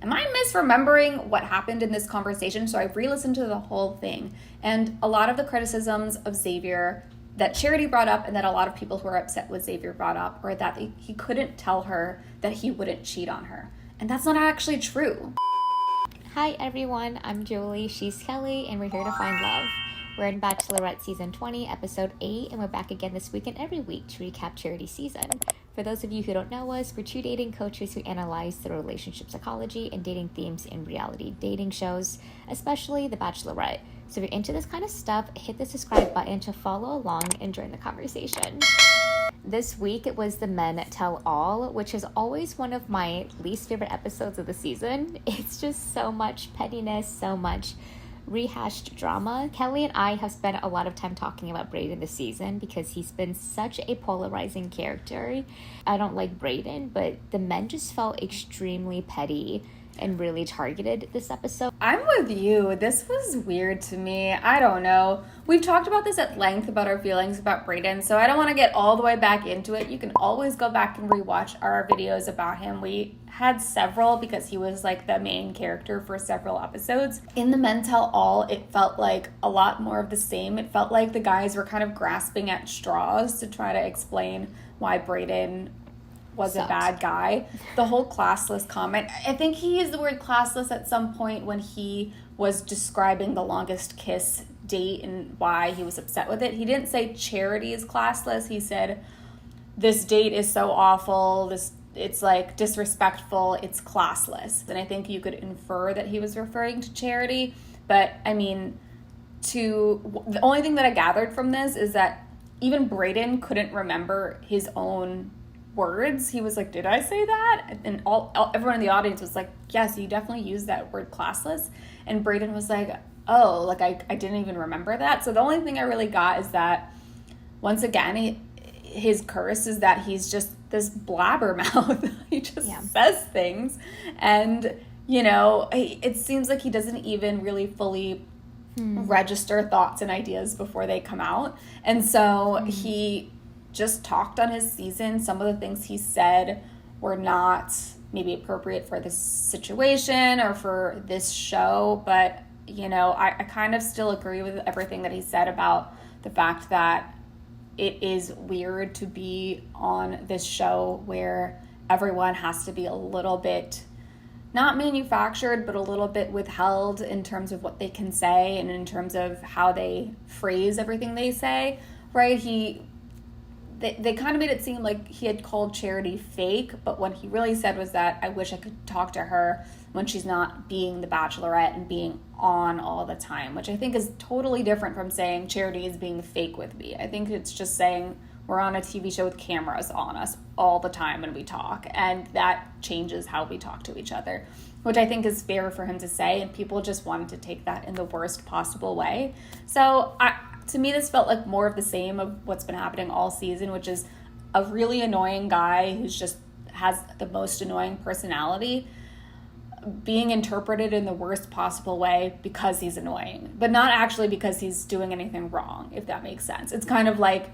am I misremembering what happened in this conversation? So I re-listened to the whole thing. And a lot of the criticisms of Xavier that Charity brought up and that a lot of people who are upset with Xavier brought up were that he couldn't tell her that he wouldn't cheat on her. And that's not actually true. Hi everyone, I'm Julie, she's Kelly, and we're here to find love. We're in Bachelorette Season 20, Episode 8, and we're back again this week and every week to recap Charity's season. For those of you who don't know us, we're two dating coaches who analyze the relationship psychology and dating themes in reality dating shows, especially The Bachelorette. So if you're into this kind of stuff, hit the subscribe button to follow along and join the conversation. This week, it was the Men Tell All, which is always one of my least favorite episodes of the season. It's just so much pettiness, so much rehashed drama. Kelly and I have spent a lot of time talking about Brayden this season because he's been such a polarizing character. I don't like Brayden, but the men just felt extremely petty and really targeted this episode. I'm with you. This was weird to me. I don't know. We've talked about this at length about our feelings about Brayden, so I don't want to get all the way back into it. You can always go back and rewatch our videos about him. We had several because he was like the main character for several episodes. In the Men Tell All, it felt like a lot more of the same. It felt like the guys were kind of grasping at straws to try to explain why Brayden was a bad guy. The whole classless comment, I think he used the word classless at some point when he was describing the longest kiss date and why he was upset with it. He didn't say Charity is classless. He said, this date is so awful, it's like disrespectful, it's classless. And I think you could infer that he was referring to Charity. But I mean, the only thing that I gathered from this is that even Brayden couldn't remember his own words. He was like, did I say that? And everyone in the audience was like, yes, you definitely used that word classless. And Brayden was like, oh, like I didn't even remember that. So the only thing I really got is that once again, his curse is that he's just this blabbermouth. He just says things. And, you know, it seems like he doesn't even really fully register thoughts and ideas before they come out. And so he just talked on his season. Some of the things he said were not maybe appropriate for this situation or for this show, but you know, I kind of still agree with everything that he said about the fact that it is weird to be on this show where everyone has to be a little bit not manufactured, but a little bit withheld in terms of what they can say and in terms of how they phrase everything they say, right? They kind of made it seem like he had called Charity fake, but what he really said was that I wish I could talk to her when she's not being the Bachelorette and being on all the time, which I think is totally different from saying Charity is being fake with me. I think it's just saying we're on a TV show with cameras on us all the time when we talk, and that changes how we talk to each other, which I think is fair for him to say, and people just wanted to take that in the worst possible way. So to me, this felt like more of the same of what's been happening all season, which is a really annoying guy who's just has the most annoying personality being interpreted in the worst possible way because he's annoying, but not actually because he's doing anything wrong, if that makes sense. It's kind of like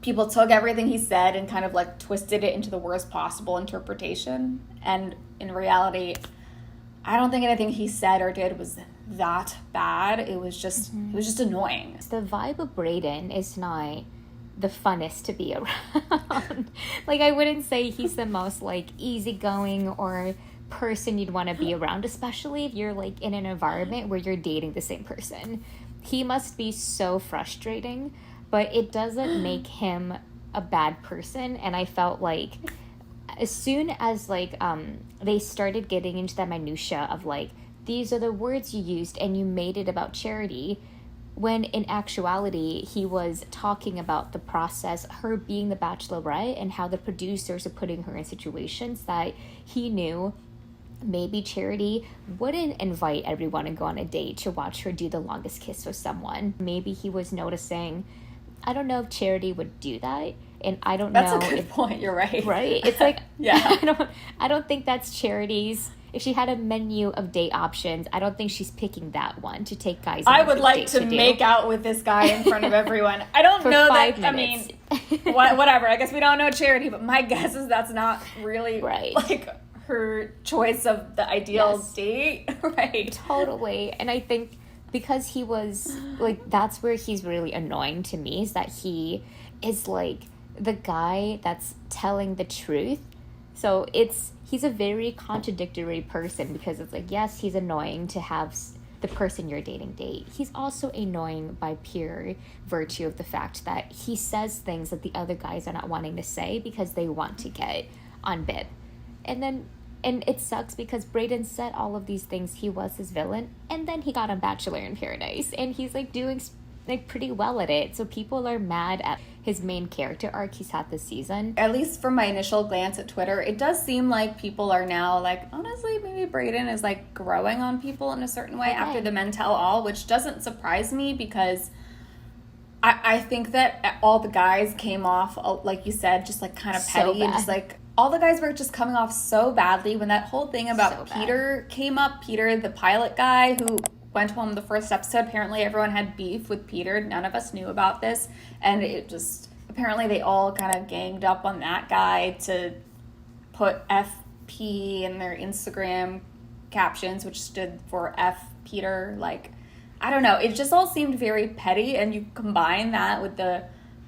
people took everything he said and kind of like twisted it into the worst possible interpretation. And in reality, I don't think anything he said or did was that bad. It was just annoying. The vibe of Brayden is not the funnest to be around. Like, I wouldn't say he's the most like easygoing or person you'd want to be around, especially if you're like in an environment where you're dating the same person. He must be so frustrating, but it doesn't make him a bad person. And I felt like as soon as like they started getting into the minutia of like, these are the words you used and you made it about Charity, when in actuality he was talking about the process, her being the Bachelorette, and how the producers are putting her in situations that he knew maybe Charity wouldn't invite everyone to go on a date to watch her do the longest kiss with someone. Maybe he was noticing, I don't know if Charity would do that, and I don't know. That's a good point. You're right. Right? It's like, yeah. I don't think that's Charity's. If she had a menu of date options, I don't think she's picking that one to take guys on I would like to make out with this guy in front of everyone. I don't know that. Minutes. I mean, whatever. I guess we don't know Charity, but my guess is that's not really right. like her choice of the ideal Yes. date. Right. Totally. And I think because he was, like, that's where he's really annoying to me, is that he is, like, the guy that's telling the truth. So he's a very contradictory person, because it's like, yes, he's annoying to have the person you're dating date. He's also annoying by pure virtue of the fact that he says things that the other guys are not wanting to say because they want to get on bib. And it sucks because Brayden said all of these things. He was his villain, and then he got on Bachelor in Paradise, and he's like doing like pretty well at it. So people are mad at his main character arc he's had this season. At least from my initial glance at Twitter, it does seem like people are now like, honestly, maybe Brayden is like growing on people in a certain way after the men tell all, which doesn't surprise me, because I think that all the guys came off, like you said, just like kind of petty and just like, all the guys were just coming off so badly when that whole thing about Peter came up. Peter, the pilot guy who went home the first episode, apparently everyone had beef with Peter. None of us knew about this. And it just, apparently they all kind of ganged up on that guy to put FP in their Instagram captions, which stood for F Peter. Like, I don't know. It just all seemed very petty. And you combine that with the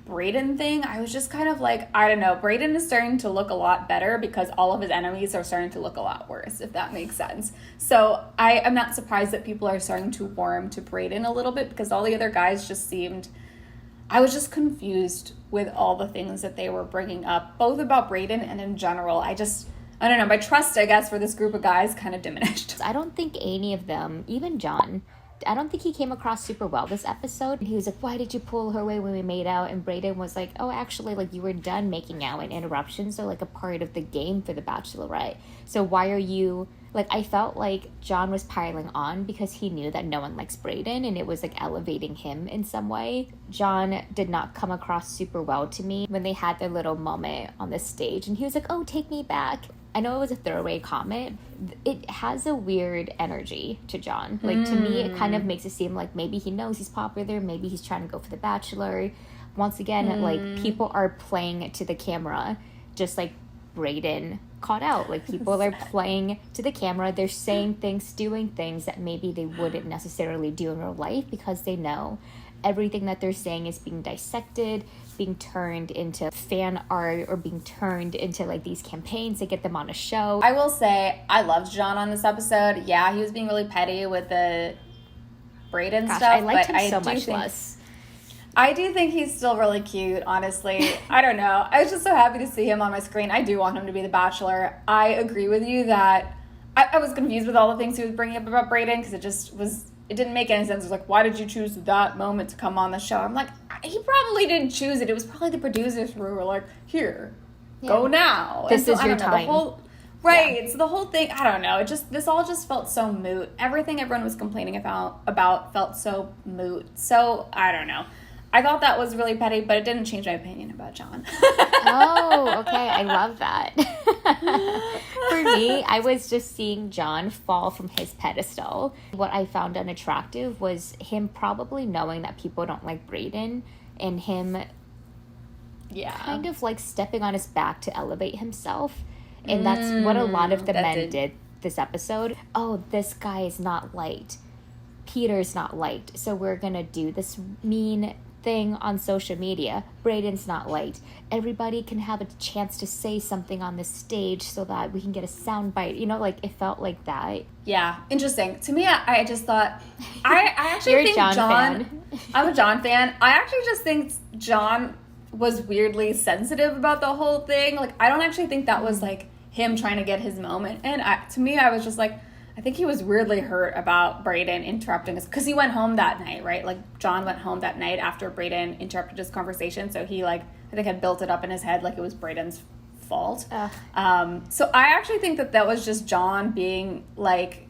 Brayden thing, I was just kind of like, I don't know, Brayden is starting to look a lot better because all of his enemies are starting to look a lot worse, if that makes sense. So I am not surprised that people are starting to warm to Brayden a little bit, because all the other guys just seemed, I was just confused with all the things that they were bringing up, both about Brayden and in general. I don't know, my trust, I guess, for this group of guys kind of diminished. I don't think any of them, even John, I don't think he came across super well this episode. He was like, why did you pull her away when we made out? And Brayden was like, oh, actually, like, you were done making out, and interruptions are like a part of the game for the Bachelorette. So why are you, like, I felt like John was piling on because he knew that no one likes Brayden, and it was like elevating him in some way. John did not come across super well to me when they had their little moment on the stage, and he was like, oh, take me back. I know it was a throwaway comment. It has a weird energy to John. Like, to me, it kind of makes it seem like maybe he knows he's popular. Maybe he's trying to go for the Bachelor. Once again, like, people are playing to the camera, just like Brayden caught out. Like, people are playing to the camera. They're saying things, doing things that maybe they wouldn't necessarily do in real life, because they know everything that they're saying is being dissected, being turned into fan art, or being turned into like these campaigns to get them on a show. I will say I loved John on this episode. Yeah, he was being really petty with the Brayden stuff. I liked but him so much less. I do think he's still really cute, honestly. I don't know. I was just so happy to see him on my screen. I do want him to be the Bachelor. I agree with you that I was confused with all the things he was bringing up about Brayden, because it didn't make any sense. It was like, why did you choose that moment to come on the show? I'm like, he probably didn't choose it. It was probably the producers who were like, here, go now. This is your time. Right. So the whole thing, I don't know. This all just felt so moot. Everything everyone was complaining about felt so moot. So I don't know. I thought that was really petty, but it didn't change my opinion about John. Oh, okay. I love that. For me, I was just seeing John fall from his pedestal. What I found unattractive was him probably knowing that people don't like Brayden, and him kind of like stepping on his back to elevate himself. And that's what a lot of the men did this episode. Oh, this guy is not liked. Peter's not liked. So we're going to do this mean thing on social media. Brayden's not liked. Everybody can have a chance to say something on the stage so that we can get a soundbite. You know, like, it felt like that. Yeah, interesting. To me, I just thought, I actually You're think John fan. I'm a John fan. I actually just think John was weirdly sensitive about the whole thing. Like, I don't actually think that was like him trying to get his moment. And to me, I was just like, I think he was weirdly hurt about Brayden interrupting us, because he went home that night, right? Like, John went home that night after Brayden interrupted his conversation. So he, like, I think had built it up in his head like it was Brayden's fault. So I actually think that was just John being, like,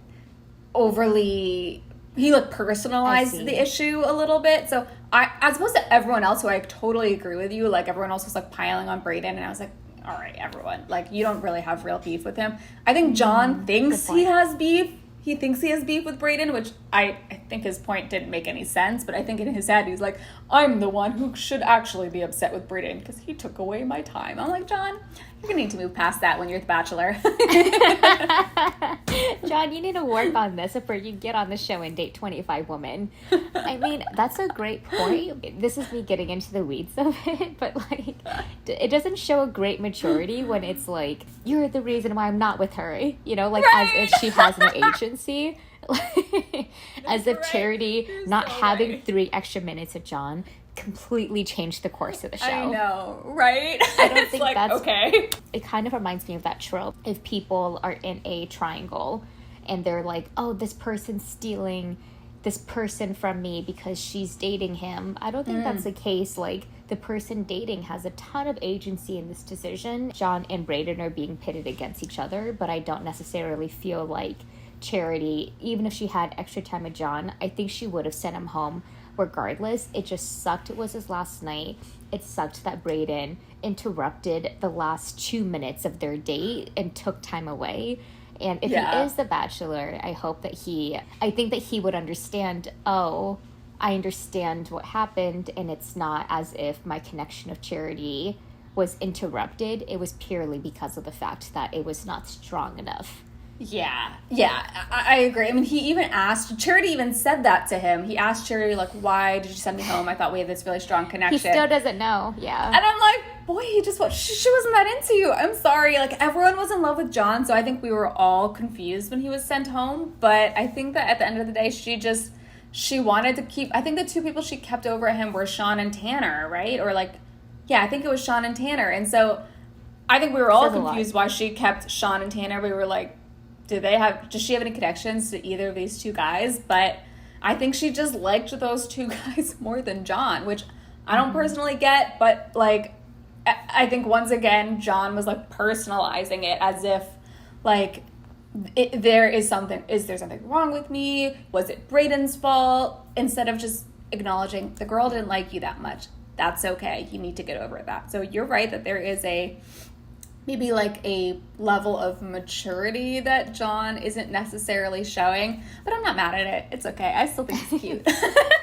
overly, he, like, personalized the issue a little bit. So as opposed to everyone else, who I totally agree with you, like, everyone else was, like, piling on Brayden, and I was like, all right, everyone, like, you don't really have real beef with him. I think John thinks he has beef. he thinks he has beef with Brayden, which I think his point didn't make any sense, but I think in his head he's like, I'm the one who should actually be upset with Brayden because he took away my time. I'm like, John, you're gonna need to move past that when you're the Bachelor. John, you need to work on this before you get on the show and date 25 women. I mean, that's a great point. This is me getting into the weeds of it, but like, it doesn't show a great maturity when it's like, you're the reason why I'm not with her, you know, like as if she has no agency. As if Charity not having 3 extra minutes of John completely changed the course of the show. I know, right? I don't think like, that's okay. It kind of reminds me of that trope. If people are in a triangle and they're like, oh, this person's stealing this person from me because she's dating him. I don't think that's the case. Like, the person dating has a ton of agency in this decision. John and Brayden are being pitted against each other, but I don't necessarily feel like Charity, even if she had extra time with John, I think she would have sent him home regardless. It just sucked it was his last night. It sucked that Brayden interrupted the last 2 minutes of their date and took time away. And if he is the Bachelor, I think that he would understand, oh, I understand what happened, and it's not as if my connection of Charity was interrupted. It was purely because of the fact that it was not strong enough. Yeah, I agree. I mean, he even asked, Charity even said that to him. He asked Charity, like, why did you send me home? I thought we had this really strong connection. He still doesn't know, yeah. And I'm like, boy, she wasn't that into you. I'm sorry. Like, everyone was in love with John, so I think we were all confused when he was sent home. But I think that at the end of the day, she wanted to keep, I think the 2 people she kept over him were Sean and Tanner, right? Or like, yeah, I think it was Sean and Tanner. And so I think we were all confused why she kept Sean and Tanner. We were like, does she have any connections to either of these 2 guys? But I think she just liked those 2 guys more than John, which I don't personally get, but like, I think once again, John was like personalizing it as if like, is there something wrong with me? Was it Brayden's fault? Instead of just acknowledging the girl didn't like you that much. That's okay. You need to get over that. So you're right that there is maybe like a level of maturity that John isn't necessarily showing, but I'm not mad at it. It's okay. I still think it's cute.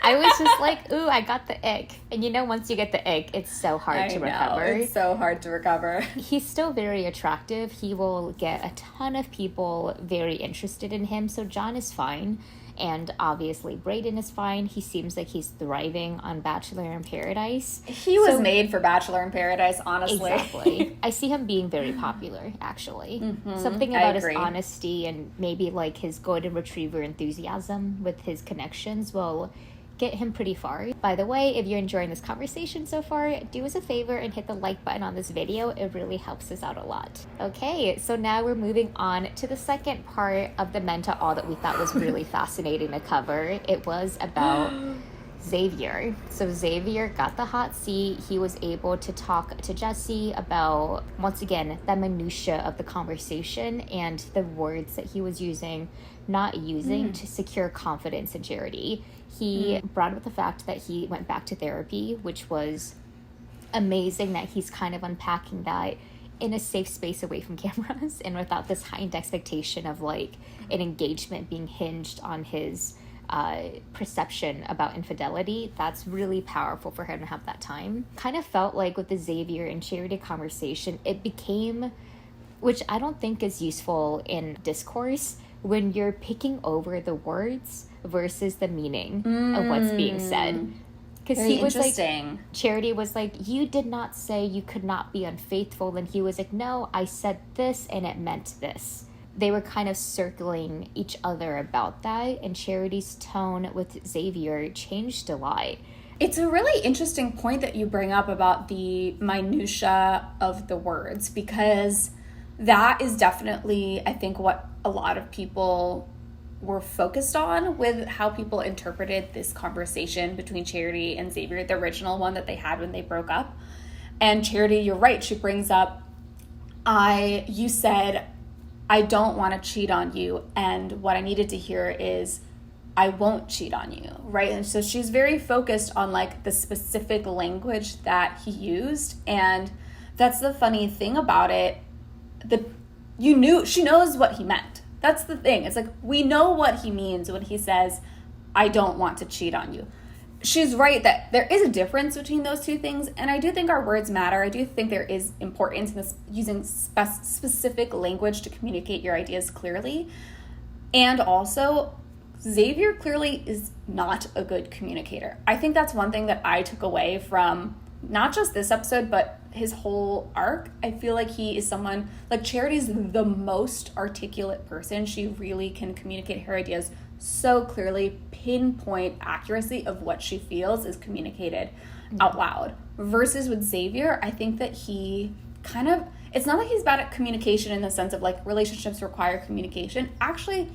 I was just like, ooh, I got the ick. And you know, once you get the ick, it's so hard to recover. It's so hard to recover. He's still very attractive. He will get a ton of people very interested in him. So John is fine. And obviously Brayden is fine. He seems like he's thriving on Bachelor in Paradise. He was made for Bachelor in Paradise, honestly. Exactly. I see him being very popular, actually. Something about his honesty and maybe like his golden retriever enthusiasm with his connections will get him pretty far. By the way, if you're enjoying this conversation so far, do us a favor and hit the like button on this video. It really helps us out a lot. Okay, so now we're moving on to the second part of the Men to All that we thought was really fascinating to cover. It was about Xavier. So Xavier got the hot seat. He was able to talk to Jesse about, once again, the minutia of the conversation and the words that he was not using to secure confidence in Charity. He brought up the fact that he went back to therapy, which was amazing that he's kind of unpacking that in a safe space away from cameras and without this heightened expectation of like an engagement being hinged on his perception about infidelity. That's really powerful for him to have that time. Kind of felt like with the Xavier and Charity conversation, it became, which I don't think is useful in discourse, when you're picking over the words versus the meaning of what's being said. Because he was like, Charity was like, you did not say you could not be unfaithful. And he was like, no, I said this and it meant this. They were kind of circling each other about that. And Charity's tone with Xavier changed a lot. It's a really interesting point that you bring up about the minutia of the words, because that is definitely, I think, what a lot of people were focused on with how people interpreted this conversation between Charity and Xavier, the original one that they had when they broke up. And Charity, you're right, she brings up, you said, I don't want to cheat on you, and what I needed to hear is, I won't cheat on you, right? And so she's very focused on like the specific language that he used, and that's the funny thing about it. She knows what he meant. That's the thing. It's like, we know what he means when he says, I don't want to cheat on you. She's right that there is a difference between those two things, and I do think our words matter. I do think there is importance in this, using specific language to communicate your ideas clearly. And also, Xavier clearly is not a good communicator. I think that's one thing that I took away from not just this episode, but his whole arc. I feel like he is someone, like, Charity's the most articulate person. She really can communicate her ideas so clearly, pinpoint accuracy of what she feels is communicated out loud. Versus with Xavier, I think that he kind of, it's not like he's bad at communication in the sense of like relationships require communication. Actually,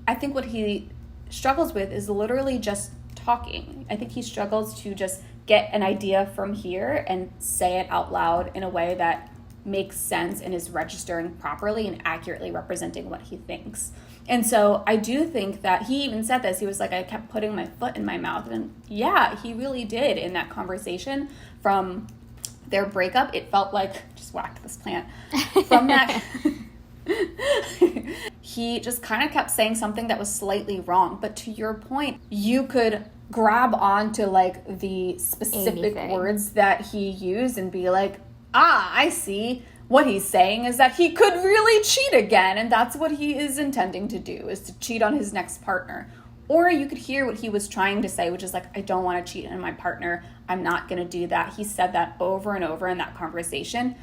I think what he struggles with is literally just talking. I think he struggles to just get an idea from here and say it out loud in a way that makes sense and is registering properly and accurately representing what he thinks. And so I do think that he even said this. He was like, I kept putting my foot in my mouth. And yeah, he really did in that conversation from their breakup. It felt like, just whacked this plant. From that, he just kind of kept saying something that was slightly wrong. But to your point, you could grab onto like the specific words that he used and be like, I see. What he's saying is that he could really cheat again, and that's what he is intending to do, is to cheat on his next partner. Or you could hear what he was trying to say, which is like, I don't want to cheat on my partner. I'm not going to do that. He said that over and over in that conversation.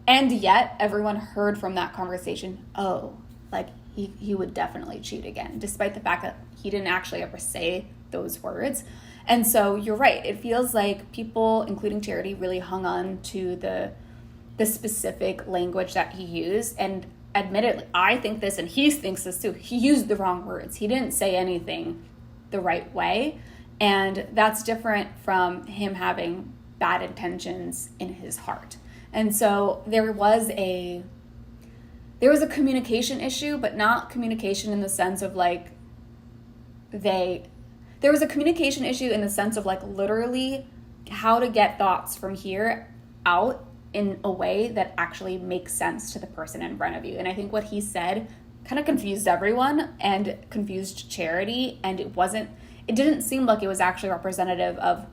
And yet everyone heard from that conversation, oh, like he would definitely cheat again, despite the fact that he didn't actually ever say those words. And so you're right. It feels like people, including Charity, really hung on to the specific language that he used. And admittedly, I think this, and he thinks this too, he used the wrong words. He didn't say anything the right way. And that's different from him having bad intentions in his heart. And so there was a communication issue, but not communication in the sense of like there was a communication issue in the sense of like literally how to get thoughts from here out in a way that actually makes sense to the person in front of you. And I think what he said kind of confused everyone and confused Charity, and it didn't seem like it was actually representative of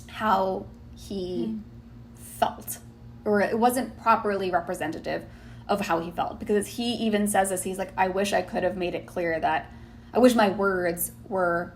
how he felt, or it wasn't properly representative of how he felt, because he even says this, he's like, I wish I could have made it clear that I wish my words were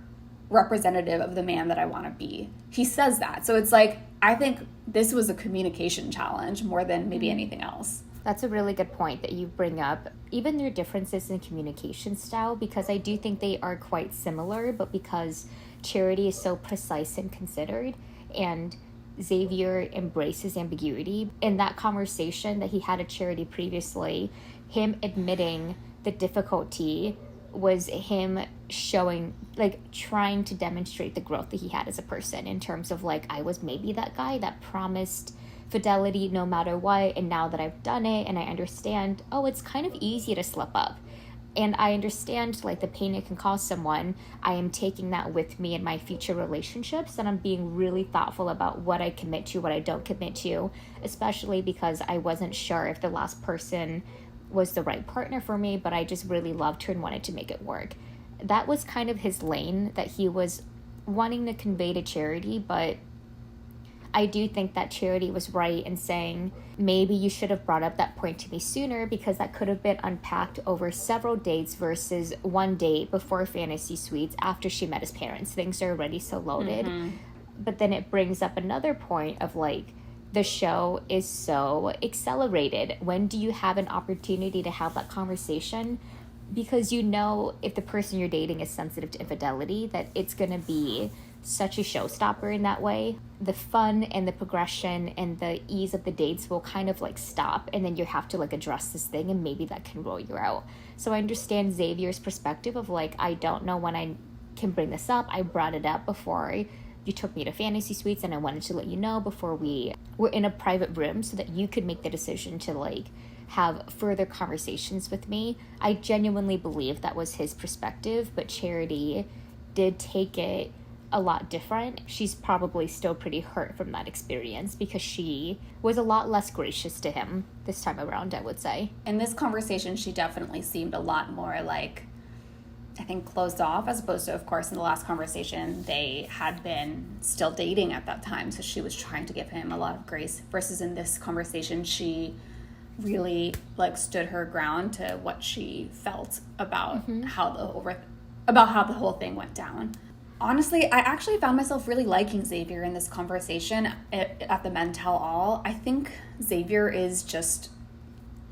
representative of the man that I want to be. He says that. So it's like, I think this was a communication challenge more than maybe anything else. That's a really good point that you bring up. Even their differences in communication style, because I do think they are quite similar, but because Charity is so precise and considered, and Xavier embraces ambiguity. In that conversation that he had at Charity previously, him admitting the difficulty was him showing, like, trying to demonstrate the growth that he had as a person in terms of, like, I was maybe that guy that promised fidelity no matter what, and now that I've done it and I understand, oh, it's kind of easy to slip up. And I understand, like, the pain it can cause someone. I am taking that with me in my future relationships, and I'm being really thoughtful about what I commit to, what I don't commit to, especially because I wasn't sure if the last person was the right partner for me, but I just really loved her and wanted to make it work. That was kind of his lane that he was wanting to convey to Charity, but I do think that Charity was right in saying, maybe you should have brought up that point to me sooner, because that could have been unpacked over several dates versus one date before fantasy suites after she met his parents. Things are already so loaded. Mm-hmm. But then it brings up another point of, like, the show is so accelerated. When do you have an opportunity to have that conversation? Because you know, if the person you're dating is sensitive to infidelity, that it's going to be such a showstopper in that way. The fun and the progression and the ease of the dates will kind of like stop, and then you have to like address this thing, and maybe that can roll you out. So I understand Xavier's perspective of like, I don't know when I can bring this up. I brought it up before you took me to fantasy suites, and I wanted to let you know before we were in a private room so that you could make the decision to like have further conversations with me. I genuinely believe that was his perspective, but Charity did take it a lot different. She's probably still pretty hurt from that experience because she was a lot less gracious to him this time around, I would say. In this conversation, she definitely seemed a lot more like, I think, closed off, as opposed to, of course, in the last conversation, they had been still dating at that time. So she was trying to give him a lot of grace, versus in this conversation, she really like stood her ground to what she felt about how the whole thing went down. Honestly, I actually found myself really liking Xavier in this conversation at the Men Tell All. I think Xavier is just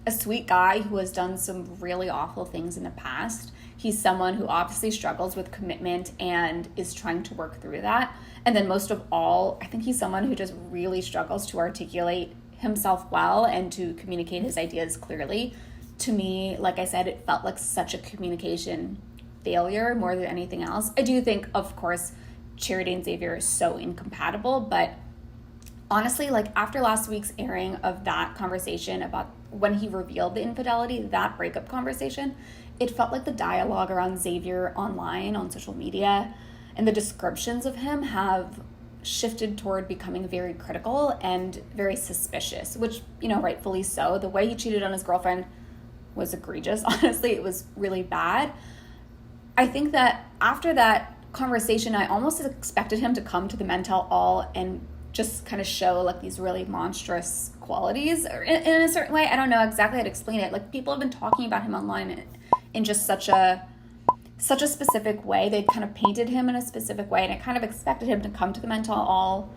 a sweet guy who has done some really awful things in the past. He's someone who obviously struggles with commitment and is trying to work through that. And then most of all, I think he's someone who just really struggles to articulate himself well and to communicate his ideas clearly. To me, like I said, it felt like such a communication failure more than anything else. I do think, of course, Charity and Xavier are so incompatible, but honestly, like after last week's airing of that conversation about when he revealed the infidelity, that breakup conversation, it felt like the dialogue around Xavier online on social media and the descriptions of him have shifted toward becoming very critical and very suspicious, which, you know, rightfully so. The way he cheated on his girlfriend was egregious. Honestly, it was really bad. I think that after that conversation, I almost expected him to come to the Men Tell All and just kind of show like these really monstrous qualities or in a certain way. I don't know exactly how to explain it. Like people have been talking about him online in just such a specific way. They kind of painted him in a specific way, and I kind of expected him to come to the Men Tell All.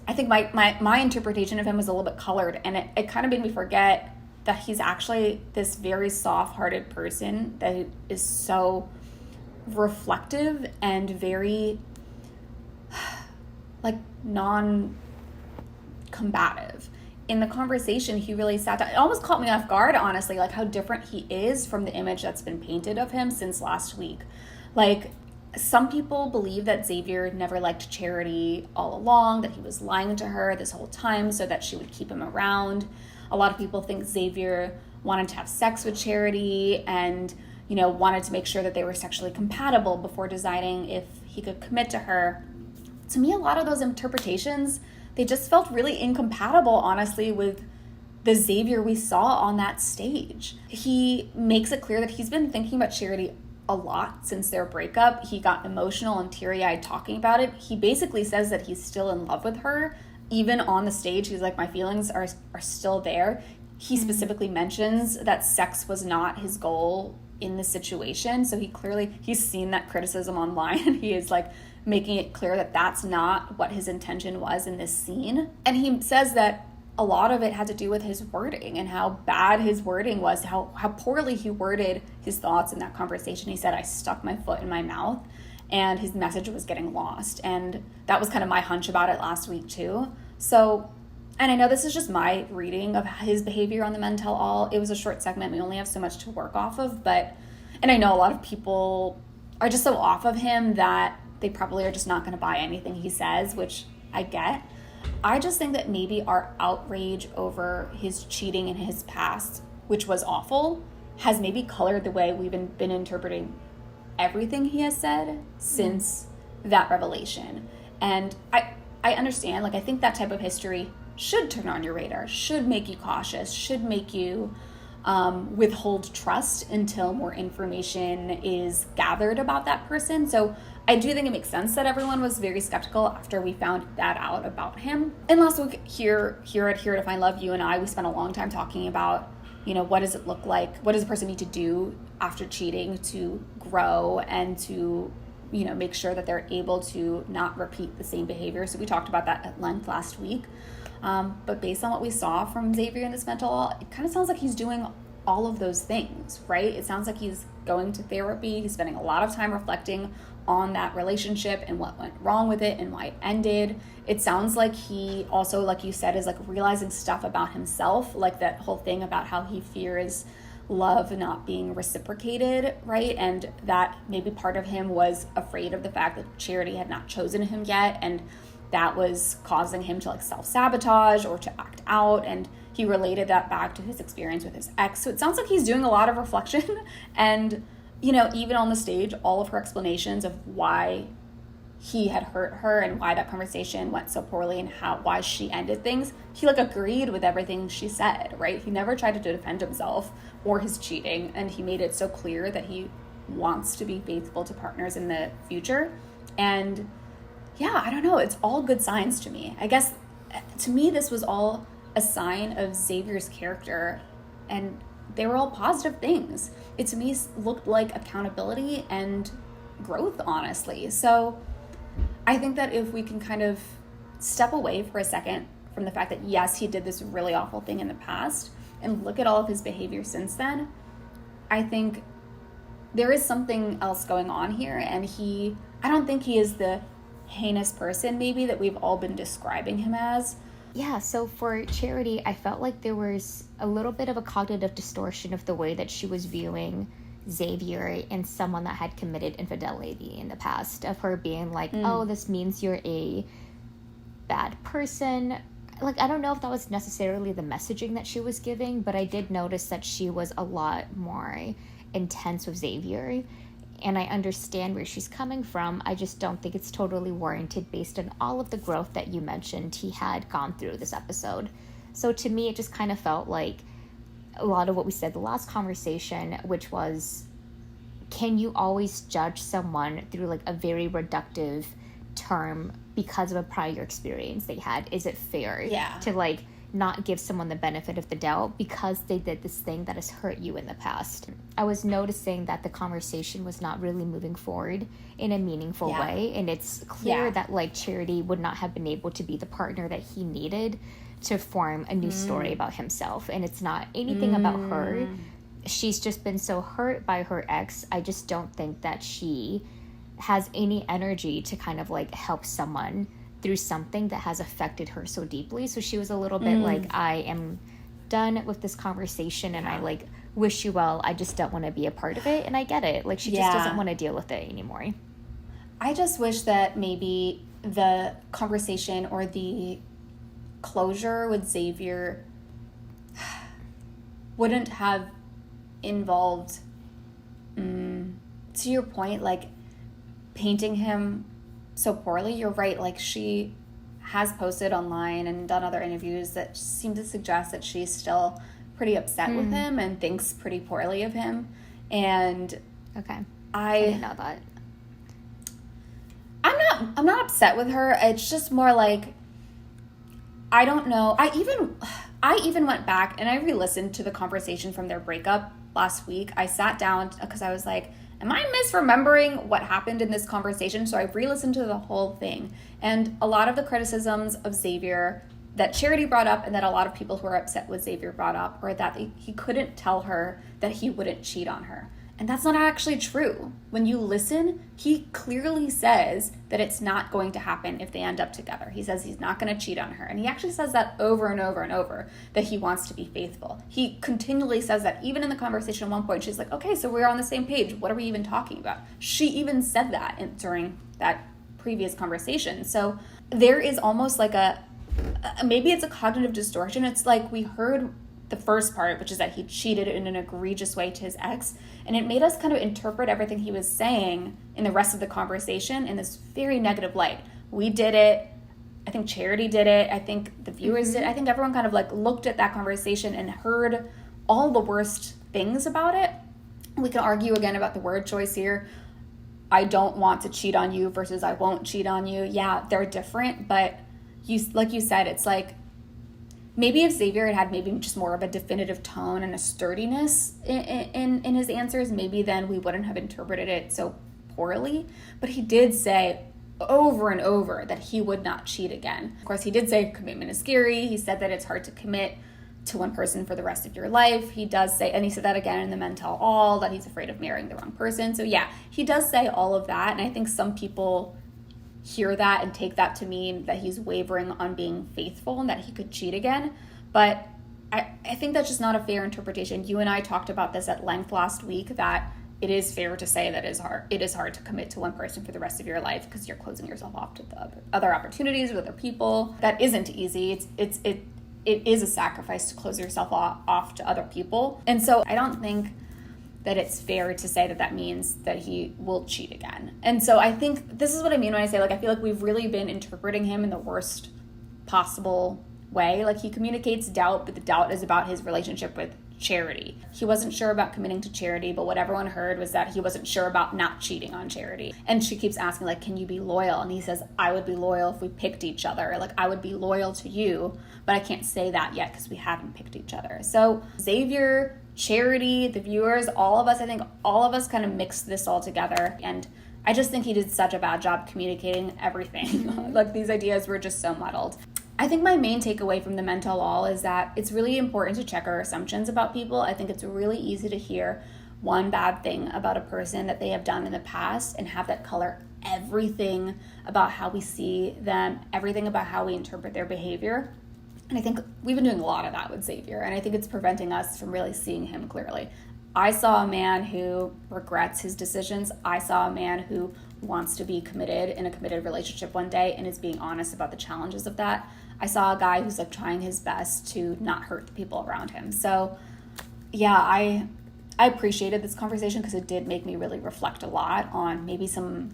I think my interpretation of him was a little bit colored, and it kind of made me forget that he's actually this very soft-hearted person that is so reflective and very like non-combative. In the conversation, he really sat down. It almost caught me off guard, honestly, like how different he is from the image that's been painted of him since last week. Like, some people believe that Xavier never liked Charity all along, that he was lying to her this whole time so that she would keep him around. A lot of people think Xavier wanted to have sex with Charity and, you know, wanted to make sure that they were sexually compatible before deciding if he could commit to her. To me, a lot of those interpretations, they just felt really incompatible, honestly, with the Xavier we saw on that stage. He makes it clear that he's been thinking about Charity a lot since their breakup. He got emotional and teary-eyed talking about it. He basically says that he's still in love with her. Even on the stage, he's like, my feelings are still there. He specifically mentions that sex was not his goal in the situation. So he's seen that criticism online, and he is like making it clear that that's not what his intention was in this scene. And he says that a lot of it had to do with his wording and how bad his wording was, how poorly he worded his thoughts in that conversation. He said, I stuck my foot in my mouth, and his message was getting lost. And that was kind of my hunch about it last week too. So, and I know this is just my reading of his behavior on the Men Tell All. It was a short segment. We only have so much to work off of, and I know a lot of people are just so off of him that they probably are just not going to buy anything he says, which I get. I just think that maybe our outrage over his cheating in his past, which was awful, has maybe colored the way we've been interpreting everything he has said since that revelation. And I understand, like, I think that type of history should turn on your radar, should make you cautious, should make you withhold trust until more information is gathered about that person. So I do think it makes sense that everyone was very skeptical after we found that out about him. And last week here at Here to Find Love, you and I, we spent a long time talking about, you know, what does it look like? What does a person need to do after cheating to grow and to, you know, make sure that they're able to not repeat the same behavior? So we talked about that at length last week. But based on what we saw from Xavier in this Men Tell All, it kind of sounds like he's doing all of those things, right? It sounds like he's going to therapy. He's spending a lot of time reflecting on that relationship and what went wrong with it and why it ended. It sounds like he also, like you said, is like realizing stuff about himself, like that whole thing about how he fears love not being reciprocated, right? And that maybe part of him was afraid of the fact that Charity had not chosen him yet, and that was causing him to like self-sabotage or to act out, and he related that back to his experience with his ex. So it sounds like he's doing a lot of reflection, and, you know, even on the stage, all of her explanations of why he had hurt her and why that conversation went so poorly and why she ended things, he like agreed with everything she said, right? He never tried to defend himself or his cheating, and he made it so clear that he wants to be faithful to partners in the future. And yeah, I don't know, it's all good signs to me. I guess to me this was all a sign of Xavier's character, and they were all positive things. It to me looked like accountability and growth, honestly. So I think that if we can kind of step away for a second from the fact that, yes, he did this really awful thing in the past and look at all of his behavior since then, I think there is something else going on here. And I don't think he is the heinous person maybe that we've all been describing him as. Yeah, so for Charity, I felt like there was a little bit of a cognitive distortion of the way that she was viewing Xavier and someone that had committed infidelity in the past, of her being like, oh, this means you're a bad person. Like, I don't know if that was necessarily the messaging that she was giving, but I did notice that she was a lot more intense with Xavier, and I understand where she's coming from. I just don't think it's totally warranted based on all of the growth that you mentioned he had gone through this episode. So to me, it just kind of felt like a lot of what we said the last conversation, which was, can you always judge someone through like a very reductive term because of a prior experience they had? Is it fair to like not give someone the benefit of the doubt because they did this thing that has hurt you in the past? I was noticing that the conversation was not really moving forward in a meaningful way, and it's clear that like Charity would not have been able to be the partner that he needed to form a new story about himself. And it's not anything about her. She's just been so hurt by her ex. I just don't think that she has any energy to kind of like help someone through something that has affected her so deeply. So she was a little bit like, I am done with this conversation and I like wish you well. I just don't want to be a part of it. And I get it. Like she just doesn't want to deal with it anymore. I just wish that maybe the conversation or the closure with Xavier wouldn't have involved, to your point, like painting him so poorly. You're right, like she has posted online and done other interviews that seem to suggest that she's still pretty upset with him and thinks pretty poorly of him. And I didn't know that. I'm not upset with her. It's just more like, I don't know. I even went back and I re-listened to the conversation from their breakup last week. I sat down because I was like, am I misremembering what happened in this conversation? So I re-listened to the whole thing. And a lot of the criticisms of Xavier that Charity brought up and that a lot of people who are upset with Xavier brought up were that he couldn't tell her that he wouldn't cheat on her. And that's not actually true. When you listen, he clearly says that it's not going to happen if they end up together. He says he's not going to cheat on her. And he actually says that over and over and over, that he wants to be faithful. He continually says that. Even in the conversation at one point, she's like, okay, so we're on the same page. What are we even talking about? She even said that during that previous conversation. So there is almost like maybe it's a cognitive distortion. It's like we heard the first part, which is that he cheated in an egregious way to his ex, and it made us kind of interpret everything he was saying in the rest of the conversation in this very negative light. We did it. I think Charity did it. I think the viewers did. I think everyone kind of like looked at that conversation and heard all the worst things about it. We can argue again about the word choice here. I don't want to cheat on you versus I won't cheat on you. Yeah, they're different, but like you said, it's like, maybe if Xavier had maybe just more of a definitive tone and a sturdiness in his answers, maybe then we wouldn't have interpreted it so poorly. But he did say over and over that he would not cheat again. Of course, he did say commitment is scary. He said that it's hard to commit to one person for the rest of your life. He does say, and he said that again in the Men Tell All, that he's afraid of marrying the wrong person. So yeah, he does say all of that. And I think some people hear that and take that to mean that he's wavering on being faithful and that he could cheat again. But I think that's just not a fair interpretation. You and I talked about this at length last week, that it is fair to say that it is hard to commit to one person for the rest of your life because you're closing yourself off to the other opportunities with other people. That isn't easy. It is a sacrifice to close yourself off to other people. And so I don't think that it's fair to say that that means that he will cheat again. And so I think this is what I mean when I say, like, I feel like we've really been interpreting him in the worst possible way. Like, he communicates doubt, but the doubt is about his relationship with Charity. He wasn't sure about committing to Charity, but what everyone heard was that he wasn't sure about not cheating on Charity. And she keeps asking, like, can you be loyal? And he says, I would be loyal if we picked each other. Like, I would be loyal to you, but I can't say that yet because we haven't picked each other. So Xavier, Charity, the viewers, all of us, I think all of us kind of mixed this all together. And I just think he did such a bad job communicating everything. Like, these ideas were just so muddled. I think my main takeaway from the Men Tell All is that it's really important to check our assumptions about people. I think it's really easy to hear one bad thing about a person that they have done in the past and have that color everything about how we see them, everything about how we interpret their behavior. And I think we've been doing a lot of that with Xavier, and I think it's preventing us from really seeing him clearly. I saw a man who regrets his decisions. I saw a man who wants to be committed in a committed relationship one day and is being honest about the challenges of that. I saw a guy who's like trying his best to not hurt the people around him. So yeah, I appreciated this conversation because it did make me really reflect a lot on maybe some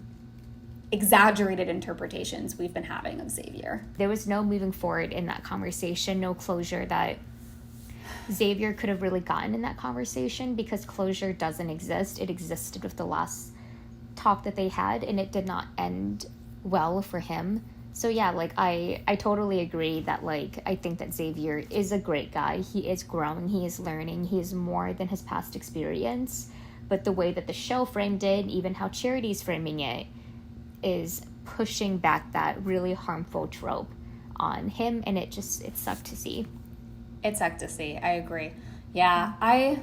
exaggerated interpretations we've been having of Xavier. There was no moving forward in that conversation, no closure that Xavier could have really gotten in that conversation, because closure doesn't exist. It existed with the last talk that they had, and it did not end well for him. So yeah, like I totally agree that, like, I think that Xavier is a great guy. He is growing, he is learning, he is more than his past experience. But the way that the show framed it, even how Charity's framing it, is pushing back that really harmful trope on him, and it sucked to see. It sucked to see. I agree. Yeah, I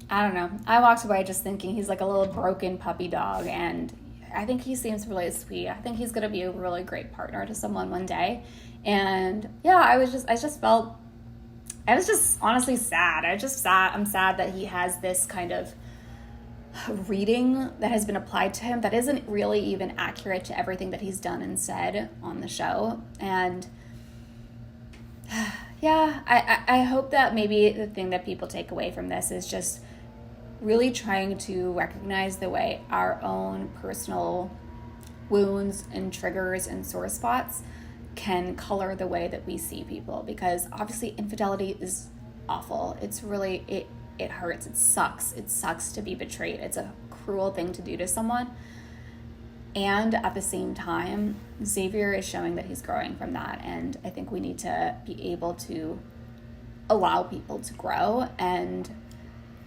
don't know. I walked away just thinking he's like a little broken puppy dog, and I think he seems really sweet. I think he's going to be a really great partner to someone one day. And yeah, I was just honestly sad. I'm sad that he has this kind of reading that has been applied to him that isn't really even accurate to everything that he's done and said on the show. And yeah, I hope that maybe the thing that people take away from this is just really trying to recognize the way our own personal wounds and triggers and sore spots can color the way that we see people. Because obviously infidelity is awful. It's really, it hurts. It sucks to be betrayed. It's a cruel thing to do to someone. And at the same time, Xavier is showing that he's growing from that. And I think we need to be able to allow people to grow and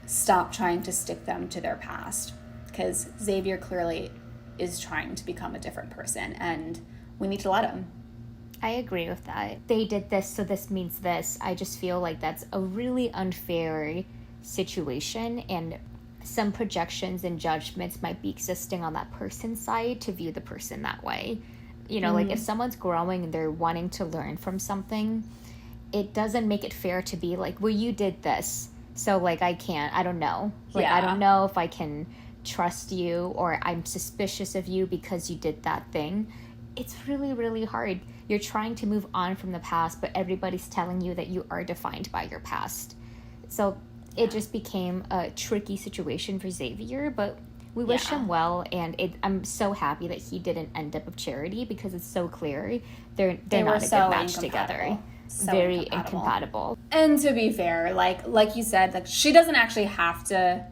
stop trying to stick them to their past. Because Xavier clearly is trying to become a different person, and we need to let him. I agree with that. They did this, so this means this. I just feel like that's a really unfair situation, and some projections and judgments might be existing on that person's side to view the person that way. You know, like if someone's growing and they're wanting to learn from something, it doesn't make it fair to be like, well, you did this, so like I don't know. Like I don't know if I can trust you, or I'm suspicious of you because you did that thing. It's really, really hard. You're trying to move on from the past, but everybody's telling you that you are defined by your past. So it just became a tricky situation for Xavier, but we wish him well, and I'm so happy that he didn't end up with Charity, because it's so clear they're not a good match together. So very incompatible. And to be fair, like you said, like she doesn't actually have to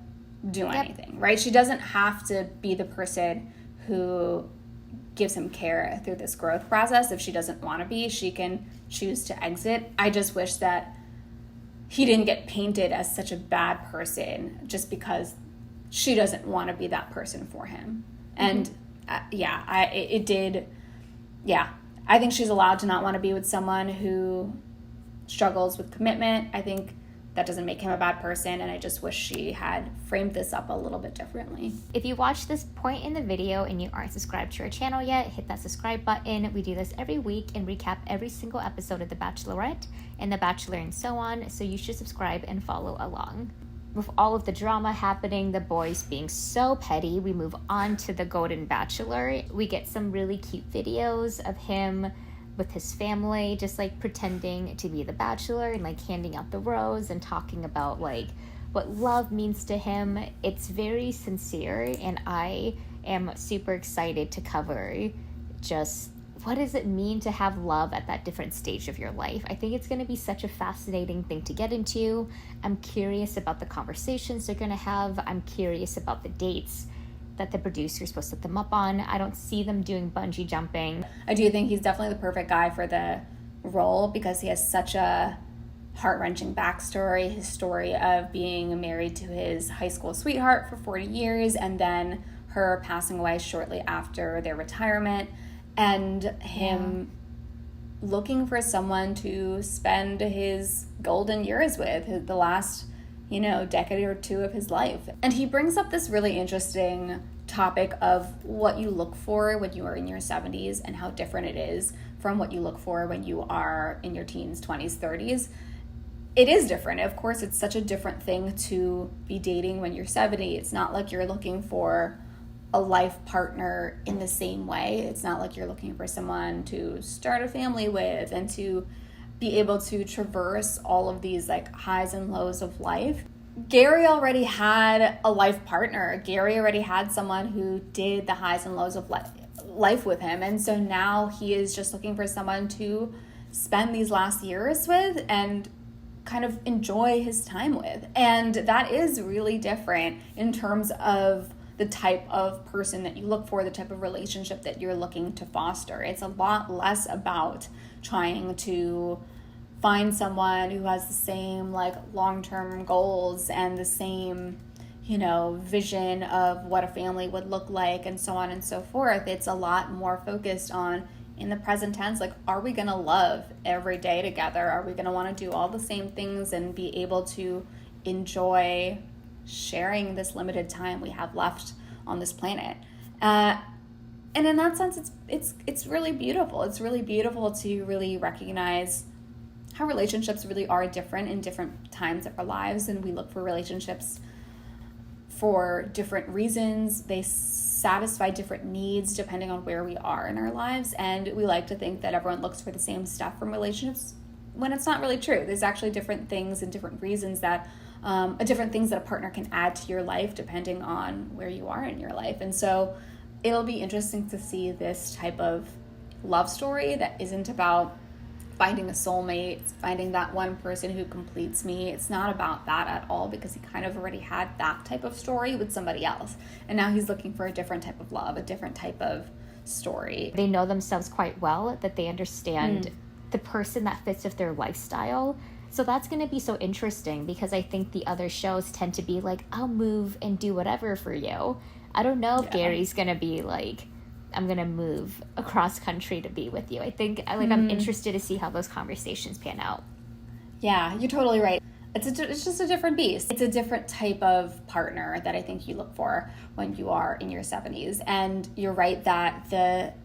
do anything, right? She doesn't have to be the person who gives him care through this growth process. If she doesn't want to be, she can choose to exit. I just wish that he didn't get painted as such a bad person just because she doesn't want to be that person for him. And I think she's allowed to not want to be with someone who struggles with commitment. I think that doesn't make him a bad person, and I just wish she had framed this up a little bit differently. If you watched this point in the video and you aren't subscribed to our channel yet, hit that subscribe button. We do this every week and recap every single episode of The Bachelorette and The Bachelor and so on, so you should subscribe and follow along. With all of the drama happening, the boys being so petty, we move on to the Golden Bachelor. We get some really cute videos of him with his family, just like pretending to be the bachelor and like handing out the rose and talking about like what love means to him. It's very sincere, and I am super excited to cover just what does it mean to have love at that different stage of your life. I think it's going to be such a fascinating thing to get into. I'm curious about the conversations they're going to have. I'm curious about the dates that the producers will set them up on. I don't see them doing bungee jumping. I do think he's definitely the perfect guy for the role because he has such a heart-wrenching backstory. His story of being married to his high school sweetheart for 40 years and then her passing away shortly after their retirement, and him looking for someone to spend his golden years with, the last, decade or two of his life. And he brings up this really interesting topic of what you look for when you are in your 70s and how different it is from what you look for when you are in your teens, 20s, 30s. It is different. Of course, it's such a different thing to be dating when you're 70. It's not like you're looking for a life partner in the same way. It's not like you're looking for someone to start a family with and to be able to traverse all of these like highs and lows of life. Gerry already had a life partner. Gerry already had someone who did the highs and lows of life with him. And so now he is just looking for someone to spend these last years with and kind of enjoy his time with. And that is really different in terms of the type of person that you look for, the type of relationship that you're looking to foster. It's a lot less about trying to find someone who has the same like long-term goals and the same, vision of what a family would look like and so on and so forth. It's a lot more focused on, in the present tense, like, are we going to love every day together? Are we going to want to do all the same things and be able to enjoy sharing this limited time we have left on this planet? And in that sense, it's really beautiful. It's really beautiful to really recognize how relationships really are different in different times of our lives, and we look for relationships for different reasons. They satisfy different needs depending on where we are in our lives, and we like to think that everyone looks for the same stuff from relationships when it's not really true. There's actually different things and different reasons that different things that a partner can add to your life depending on where you are in your life. And so it'll be interesting to see this type of love story that isn't about finding a soulmate, finding that one person who completes me. It's not about that at all, because he kind of already had that type of story with somebody else. And now he's looking for a different type of love, a different type of story. They know themselves quite well, that they understand the person that fits with their lifestyle. So that's going to be so interesting, because I think the other shows tend to be like, I'll move and do whatever for you. I don't know if Gerry's going to be like, I'm going to move across country to be with you. I think I'm interested to see how those conversations pan out. Yeah, you're totally right. It's just a different beast. It's a different type of partner that I think you look for when you are in your 70s. And you're right that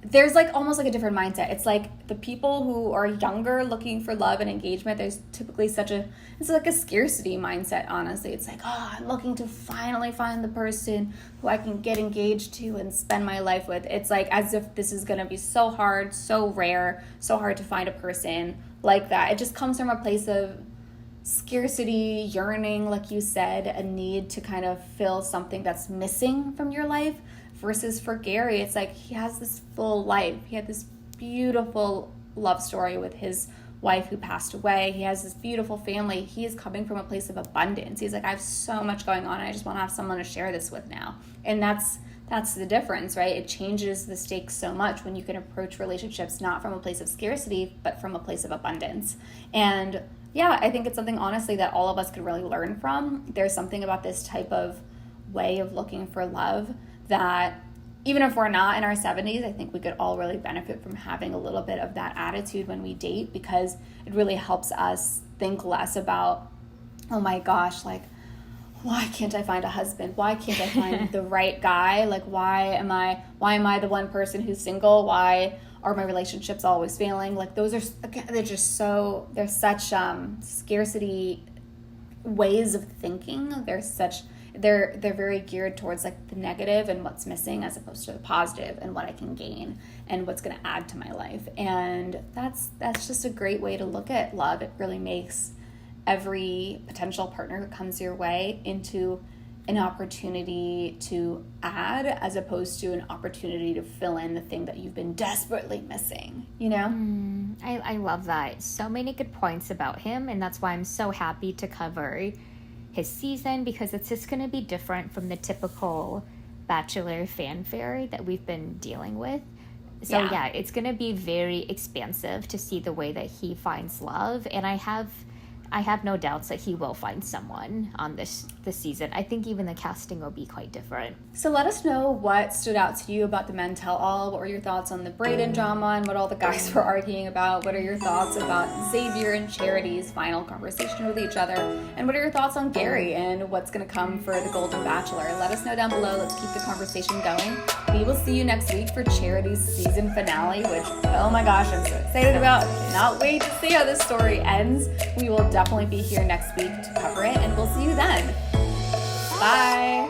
there's like almost like a different mindset. It's like the people who are younger looking for love and engagement, there's typically it's like a scarcity mindset, honestly. It's like, I'm looking to finally find the person who I can get engaged to and spend my life with. It's like as if this is going to be so hard, so rare, so hard to find a person like that. It just comes from a place of scarcity, yearning, like you said, a need to kind of fill something that's missing from your life. Versus for Gerry, it's like he has this full life. He had this beautiful love story with his wife who passed away. He has this beautiful family. He is coming from a place of abundance. He's like, I have so much going on. I just want to have someone to share this with now. And that's the difference, right? It changes the stakes so much when you can approach relationships not from a place of scarcity, but from a place of abundance. And yeah, I think it's something, honestly, that all of us could really learn from. There's something about this type of way of looking for love that, even if we're not in our 70s, I think we could all really benefit from having a little bit of that attitude when we date, because it really helps us think less about, oh my gosh, like, why can't I find a husband? Why can't I find the right guy? Like, why am I the one person who's single? Why are my relationships always failing? Like, those are, again, they're such scarcity ways of thinking. They're very geared towards like the negative and what's missing, as opposed to the positive and what I can gain and what's going to add to my life. And that's just a great way to look at love. It really makes every potential partner that comes your way into an opportunity to add as opposed to an opportunity to fill in the thing that you've been desperately missing, you know? I love that. So many good points about him, and that's why I'm so happy to cover his season, because it's just going to be different from the typical Bachelor fanfare that we've been dealing with. So yeah, it's going to be very expansive to see the way that he finds love, and I have no doubts that he will find someone on this season. I think even the casting will be quite different. So let us know what stood out to you about the Men Tell All. What were your thoughts on the Brayden drama and what all the guys were arguing about? What are your thoughts about Xavier and Charity's final conversation with each other? And what are your thoughts on Gerry and what's going to come for the Golden Bachelor? Let us know down below. Let's keep the conversation going. We will see you next week for Charity's season finale, which, oh my gosh, I'm so excited about. Cannot wait to see how this story ends. We will definitely be here next week to cover it, and we'll see you then. Bye.